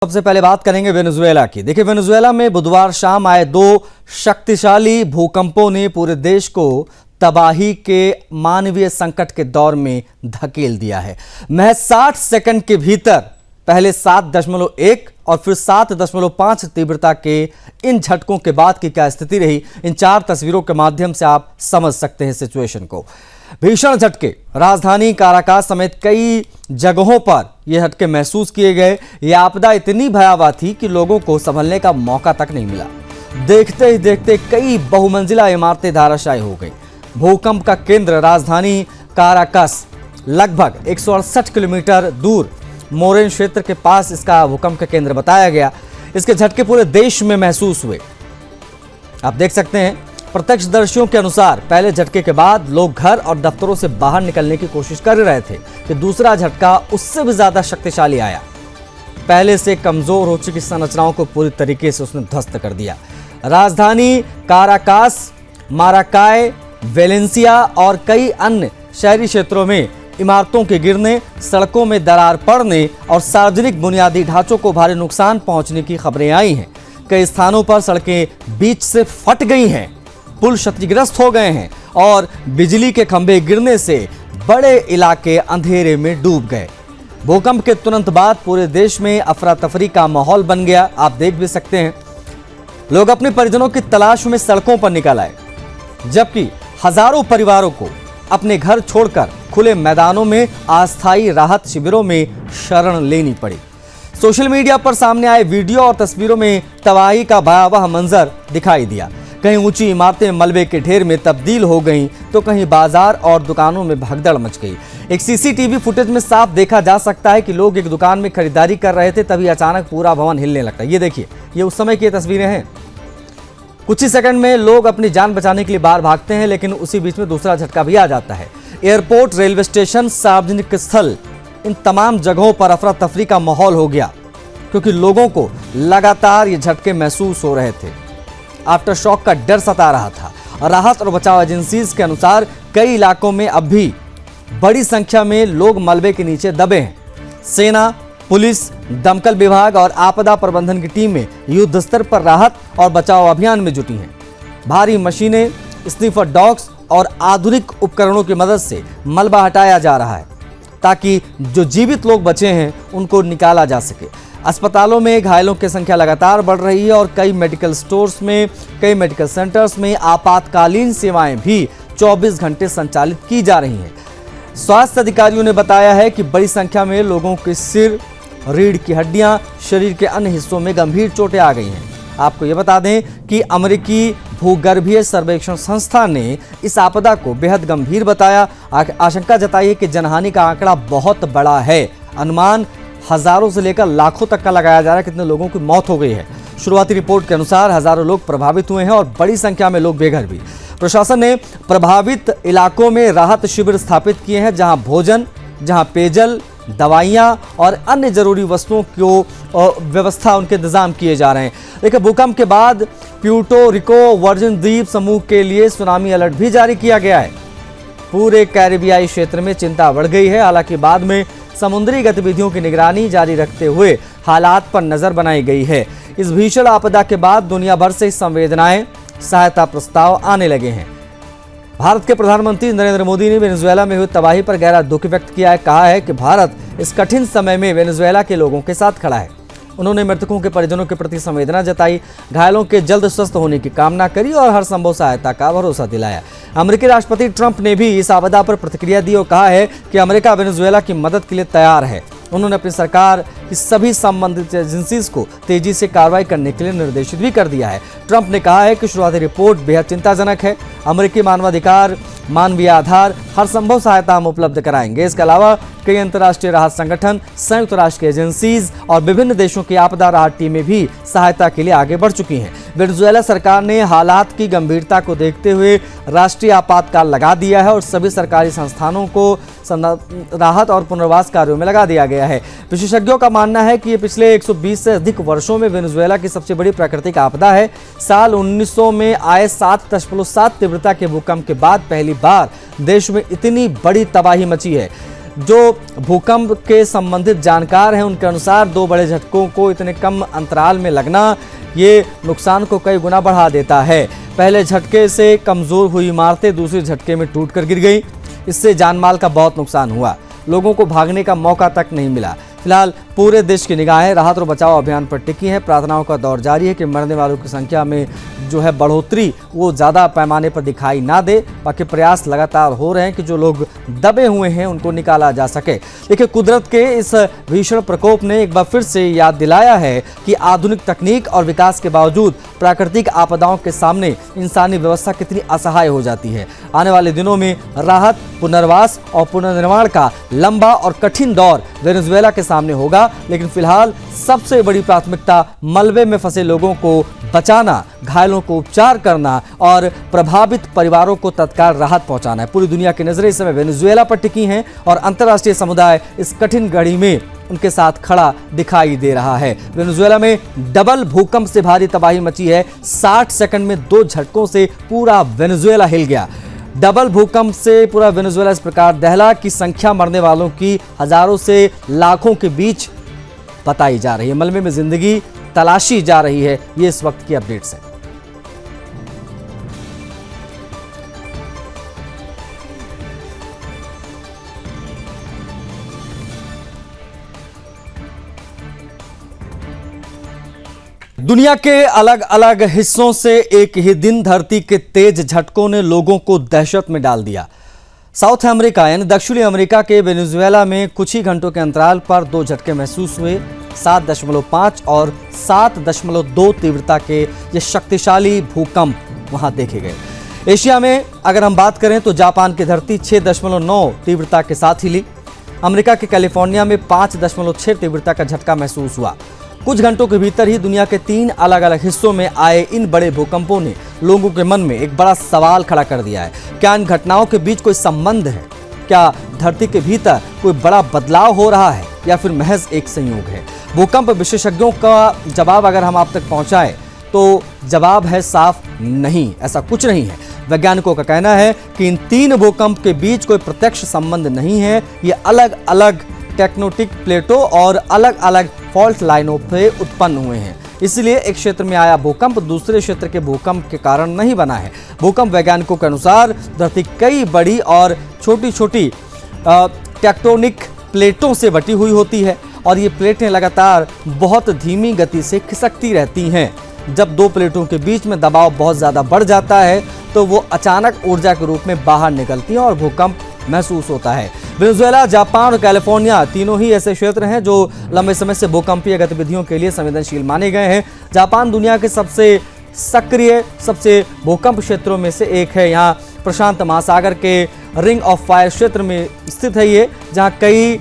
सबसे पहले बात करेंगे वेनेजुएला की। देखिए, वेनेजुएला में बुधवार शाम आए दो शक्तिशाली भूकंपों ने पूरे देश को तबाही के मानवीय संकट के दौर में धकेल दिया है। महज 60 सेकंड के भीतर पहले 7.1 और फिर 7.5 तीव्रता के इन झटकों के बाद की क्या स्थिति रही, इन 4 तस्वीरों के माध्यम से आप समझ सकते हैं सिचुएशन को। भीषण झटके राजधानी काराकास समेत कई जगहों पर यह झटके महसूस किए गए। यह आपदा इतनी भयावह थी कि लोगों को संभलने का मौका तक नहीं मिला। देखते ही देखते कई बहुमंजिला इमारतें धराशायी हो गई। भूकंप का केंद्र राजधानी काराकास लगभग 168 किलोमीटर दूर मोरेन क्षेत्र के पास इसका भूकंप का केंद्र बताया गया। इसके झटके पूरे देश में महसूस हुए। आप देख सकते हैं, प्रत्यक्षदर्शियों के अनुसार पहले झटके के बाद लोग घर और दफ्तरों से बाहर निकलने की कोशिश कर रहे थे कि दूसरा झटका उससे भी ज्यादा शक्तिशाली आया। पहले से कमजोर हो चुकी संरचनाओं को पूरी तरीके से उसने ध्वस्त कर दिया। राजधानी काराकास, माराकाय, वेलेंसिया और कई अन्य शहरी क्षेत्रों में इमारतों के गिरने, सड़कों में दरार पड़ने और सार्वजनिक बुनियादी ढांचों को भारी नुकसान पहुंचने की खबरें आई हैं। कई स्थानों पर सड़कें बीच से फट गई हैं, पुल क्षतिग्रस्त हो गए हैं और बिजली के खंभे गिरने से बड़े इलाके अंधेरे में डूब गए। भूकंप के तुरंत बाद पूरे देश में अफरा तफरी का माहौल बन गया। आप देख भी सकते हैं, लोग अपने परिजनों की तलाश में सड़कों पर निकल आए, जबकि हजारों परिवारों को अपने घर छोड़कर खुले मैदानों में अस्थायी राहत शिविरों में शरण लेनी पड़ी। सोशल मीडिया पर सामने आए वीडियो और तस्वीरों में तबाही का भयावह मंजर दिखाई दिया। कहीं ऊंची इमारतें मलबे के ढेर में तब्दील हो गईं, तो कहीं बाजार और दुकानों में भगदड़ मच गई। एक सीसीटीवी फुटेज में साफ देखा जा सकता है कि लोग एक दुकान में खरीदारी कर रहे थे, तभी अचानक पूरा भवन हिलने लगता है। ये देखिए, ये उस समय की तस्वीरें हैं। कुछ ही सेकंड में लोग अपनी जान बचाने के लिए बाहर भागते हैं, लेकिन उसी बीच में दूसरा झटका भी आ जाता है। एयरपोर्ट, रेलवे स्टेशन, सार्वजनिक स्थल, इन तमाम जगहों पर अफरा तफरी का माहौल हो गया, क्योंकि लोगों को लगातार ये झटके महसूस हो रहे थे। आफ्टर शॉक का डर सता रहा था। राहत और बचाव एजेंसीज के अनुसार कई इलाकों में अब भी बड़ी संख्या में लोग मलबे के नीचे दबे हैं। सेना, पुलिस, दमकल विभाग और आपदा प्रबंधन की टीमें युद्ध स्तर पर राहत और बचाव अभियान में जुटी हैं। भारी मशीनें, स्नीफर डॉग्स और आधुनिक उपकरणों की मदद से मलबा हटाया जा रहा है, ताकि जो जीवित लोग बचे हैं उनको निकाला जा सके। अस्पतालों में घायलों की संख्या लगातार बढ़ रही है और कई मेडिकल स्टोर्स में, कई मेडिकल सेंटर्स में आपातकालीन सेवाएं भी 24 घंटे संचालित की जा रही हैं। स्वास्थ्य अधिकारियों ने बताया है कि बड़ी संख्या में लोगों के सिर, रीढ़ की हड्डियां, शरीर के अन्य हिस्सों में गंभीर चोटें आ गई हैं। आपको ये बता दें कि अमेरिकी भूगर्भीय सर्वेक्षण संस्था ने इस आपदा को बेहद गंभीर बताया। आशंका जताई है कि जनहानि का आंकड़ा बहुत बड़ा है। अनुमान हजारों से लेकर लाखों तक का लगाया जा रहा है कितने लोगों की मौत हो गई है। शुरुआती रिपोर्ट के अनुसार हजारों लोग प्रभावित हुए हैं और बड़ी संख्या में लोग बेघर भी। प्रशासन ने प्रभावित इलाकों में राहत शिविर स्थापित किए हैं, जहां भोजन, जहां पेयजल, दवाइयां और अन्य जरूरी वस्तुओं को व्यवस्था, उनके इंतजाम किए जा रहे हैं। देखिए, भूकंप के बाद प्यूर्टो रिको वर्जिन द्वीप समूह के लिए सुनामी अलर्ट भी जारी किया गया है। पूरे कैरिबियाई क्षेत्र में चिंता बढ़ गई है। हालांकि बाद में समुद्री गतिविधियों की निगरानी जारी रखते हुए हालात पर नजर बनाई गई है। इस भीषण आपदा के बाद दुनिया भर से संवेदनाएं, सहायता प्रस्ताव आने लगे हैं। भारत के प्रधानमंत्री नरेंद्र मोदी ने वेनेजुएला में हुई तबाही पर गहरा दुख व्यक्त किया है। कहा है कि भारत इस कठिन समय में वेनेजुएला के लोगों के साथ खड़ा है। उन्होंने मृतकों के परिजनों के प्रति संवेदना जताई, घायलों के जल्द स्वस्थ होने की कामना करी और हर संभव सहायता का भरोसा दिलाया। अमेरिकी राष्ट्रपति ट्रंप ने भी इस आपदा पर प्रतिक्रिया दी और कहा है कि अमेरिका वेनेजुएला की मदद के लिए तैयार है। उन्होंने अपनी सरकार की सभी संबंधित एजेंसीज को तेजी से कार्रवाई करने के लिए निर्देशित भी कर दिया है। ट्रंप ने कहा है कि शुरुआती रिपोर्ट बेहद चिंताजनक है। अमेरिकी मानवाधिकार, मानवीय आधार, हर संभव सहायता हम उपलब्ध कराएंगे। इसके अलावा कई अंतर्राष्ट्रीय राहत संगठन, संयुक्त राष्ट्र की एजेंसीज और विभिन्न देशों की आपदा राहत टीमें भी सहायता के लिए आगे बढ़ चुकी हैं। वेनेजुएला सरकार ने हालात की गंभीरता को देखते हुए राष्ट्रीय आपातकाल लगा दिया है और सभी सरकारी संस्थानों को राहत और पुनर्वास कार्यों में लगा दिया गया है। विशेषज्ञों का मानना है कि ये पिछले 120 से अधिक वर्षों में वेनेजुएला की सबसे बड़ी प्राकृतिक आपदा है। साल 1900 में आए 7.7 तीव्रता के भूकंप के बाद पहली बार देश में इतनी बड़ी तबाही मची है। जो भूकंप के संबंधित जानकार हैं उनके अनुसार 2 बड़े झटकों को इतने कम अंतराल में लगना ये नुकसान को कई गुना बढ़ा देता है। पहले झटके से कमज़ोर हुई इमारतें दूसरे झटके में टूट कर गिर गई। इससे जानमाल का बहुत नुकसान हुआ, लोगों को भागने का मौका तक नहीं मिला। फिलहाल पूरे देश की निगाहें राहत और बचाव अभियान पर टिकी हैं। प्रार्थनाओं का दौर जारी है कि मरने वालों की संख्या में जो है बढ़ोतरी वो ज़्यादा पैमाने पर दिखाई ना दे। बाकी प्रयास लगातार हो रहे हैं कि जो लोग दबे हुए हैं उनको निकाला जा सके। देखिए, कुदरत के इस भीषण प्रकोप ने एक बार फिर से याद दिलाया है कि आधुनिक तकनीक और विकास के बावजूद प्राकृतिक आपदाओं के सामने इंसानी व्यवस्था कितनी असहाय हो जाती है। आने वाले दिनों में राहत, पुनर्वास और पुनर्निर्माण का लंबा और कठिन दौर वेनेजुएला के सामने होगा, लेकिन फिलहाल सबसे बड़ी प्राथमिकता मलबे में फंसे लोगों को बचाना, घायलों को उपचार करना और प्रभावित परिवारों को तत्काल राहत पहुंचाना है। पूरी दुनिया की नजरें इस समय वेनेजुएला पर टिकी हैं और अंतर्राष्ट्रीय समुदाय इस कठिन घड़ी में उनके साथ खड़ा दिखाई दे रहा है। वेनेजुएला में डबल भूकंप से भारी तबाही मची है। 60 सेकंड में 2 झटकों से पूरा वेनेजुएला हिल गया। डबल भूकंप से पूरा वेनेजुएला इस प्रकार दहला कि संख्या मरने वालों की हजारों से लाखों के बीच बताई जा रही है। मलबे में जिंदगी तलाशी जा रही है। ये इस वक्त की अपडेट्स है। दुनिया के अलग अलग हिस्सों से एक ही दिन धरती के तेज झटकों ने लोगों को दहशत में डाल दिया। साउथ अमेरिका यानी दक्षिणी अमेरिका के वेनेजुएला में कुछ ही घंटों के अंतराल पर 2 झटके महसूस हुए। 7.5 और 7.2 तीव्रता के ये शक्तिशाली भूकंप वहां देखे गए। एशिया में अगर हम बात करें तो जापान की धरती 6.9 तीव्रता के साथ हिली। अमेरिका के कैलिफोर्निया में 5.6 तीव्रता का झटका महसूस हुआ। कुछ घंटों के भीतर ही दुनिया के 3 अलग अलग हिस्सों में आए इन बड़े भूकंपों ने लोगों के मन में एक बड़ा सवाल खड़ा कर दिया है। क्या इन घटनाओं के बीच कोई संबंध है? क्या धरती के भीतर कोई बड़ा बदलाव हो रहा है या फिर महज एक संयोग है? भूकंप विशेषज्ञों का जवाब अगर हम आप तक पहुंचाएं तो जवाब है साफ नहीं, ऐसा कुछ नहीं है। वैज्ञानिकों का कहना है कि इन 3 भूकंप के बीच कोई प्रत्यक्ष संबंध नहीं है। ये अलग अलग टेक्टोनिक प्लेटों और अलग अलग फॉल्ट लाइनों पे उत्पन्न हुए हैं। इसलिए एक क्षेत्र में आया भूकंप दूसरे क्षेत्र के भूकंप के कारण नहीं बना है। भूकंप वैज्ञानिकों के अनुसार धरती कई बड़ी और छोटी छोटी टेक्टोनिक प्लेटों से बटी हुई होती है और ये प्लेटें लगातार बहुत धीमी गति से खिसकती रहती हैं। जब 2 प्लेटों के बीच में दबाव बहुत ज़्यादा बढ़ जाता है तो वो अचानक ऊर्जा के रूप में बाहर निकलती है और भूकंप महसूस होता है। वेनेजुएला, जापान और कैलिफोर्निया तीनों ही ऐसे क्षेत्र हैं जो लंबे समय से भूकंपीय गतिविधियों के लिए संवेदनशील माने गए हैं। जापान दुनिया के सबसे सक्रिय, सबसे भूकंप क्षेत्रों में से एक है। यहाँ प्रशांत महासागर के रिंग ऑफ फायर क्षेत्र में स्थित है ये, जहाँ कई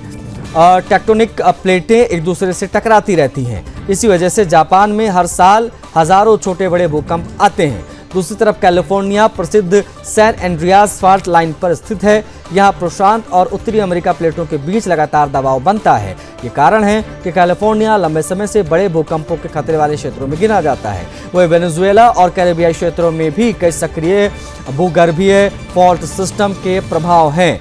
टेक्टोनिक प्लेटें एक दूसरे से टकराती रहती हैं। इसी वजह से जापान में हर साल हजारों छोटे बड़े भूकंप आते हैं। दूसरी तरफ कैलिफोर्निया प्रसिद्ध सैन एंड्रियास फॉल्ट लाइन पर स्थित है। यहाँ प्रशांत और उत्तरी अमेरिका प्लेटों के बीच लगातार दबाव बनता है। ये कारण है कि कैलिफोर्निया लंबे समय से बड़े भूकंपों के खतरे वाले क्षेत्रों में गिना जाता है। वही वेनेजुएला और कैरेबियाई क्षेत्रों में भी कई सक्रिय भूगर्भीय फॉल्ट सिस्टम के प्रभाव हैं।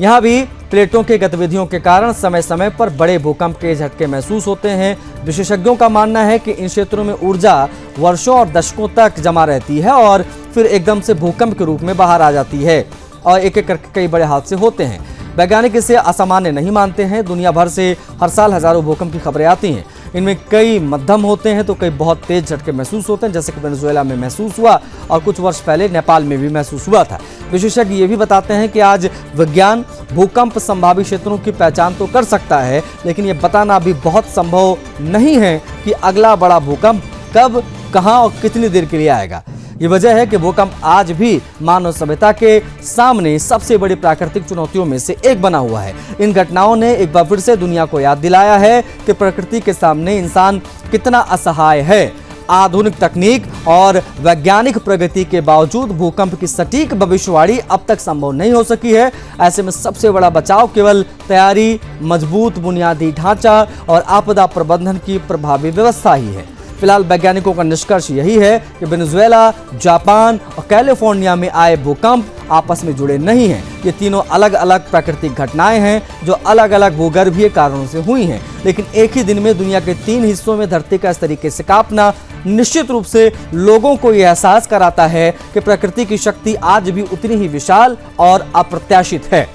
यहाँ भी प्लेटों के गतिविधियों के कारण समय समय पर बड़े भूकंप के झटके महसूस होते हैं। विशेषज्ञों का मानना है कि इन क्षेत्रों में ऊर्जा वर्षों और दशकों तक जमा रहती है और फिर एकदम से भूकंप के रूप में बाहर आ जाती है और एक एक करके कई बड़े हादसे होते हैं। वैज्ञानिक इसे असामान्य नहीं मानते हैं। दुनिया भर से हर साल हजारों भूकंप की खबरें आती हैं। इनमें कई मध्यम होते हैं तो कई बहुत तेज झटके महसूस होते हैं, जैसे कि वेनेजुएला में महसूस हुआ और कुछ वर्ष पहले नेपाल में भी महसूस हुआ था। विशेषज्ञ ये भी बताते हैं कि आज विज्ञान भूकंप संभावित क्षेत्रों की पहचान तो कर सकता है, लेकिन ये बताना भी बहुत संभव नहीं है कि अगला बड़ा भूकंप कब, कहां और कितनी देर के लिए आएगा। ये वजह है कि भूकंप आज भी मानव सभ्यता के सामने सबसे बड़ी प्राकृतिक चुनौतियों में से एक बना हुआ है। इन घटनाओं ने एक बार फिर से दुनिया को याद दिलाया है कि प्रकृति के सामने इंसान कितना असहाय है। आधुनिक तकनीक और वैज्ञानिक प्रगति के बावजूद भूकंप की सटीक भविष्यवाणी अब तक संभव नहीं हो सकी है। ऐसे में सबसे बड़ा बचाव केवल तैयारी, मजबूत बुनियादी ढांचा और आपदा प्रबंधन की प्रभावी व्यवस्था ही है। फिलहाल वैज्ञानिकों का निष्कर्ष यही है कि वेनेजुएला, जापान और कैलिफोर्निया में आए भूकंप आपस में जुड़े नहीं हैं। ये तीनों अलग अलग प्राकृतिक घटनाएं हैं जो अलग अलग भूगर्भीय कारणों से हुई हैं, लेकिन एक ही दिन में दुनिया के 3 हिस्सों में धरती का इस तरीके से कांपना निश्चित रूप से लोगों को यह एहसास कराता है कि प्रकृति की शक्ति आज भी उतनी ही विशाल और अप्रत्याशित है।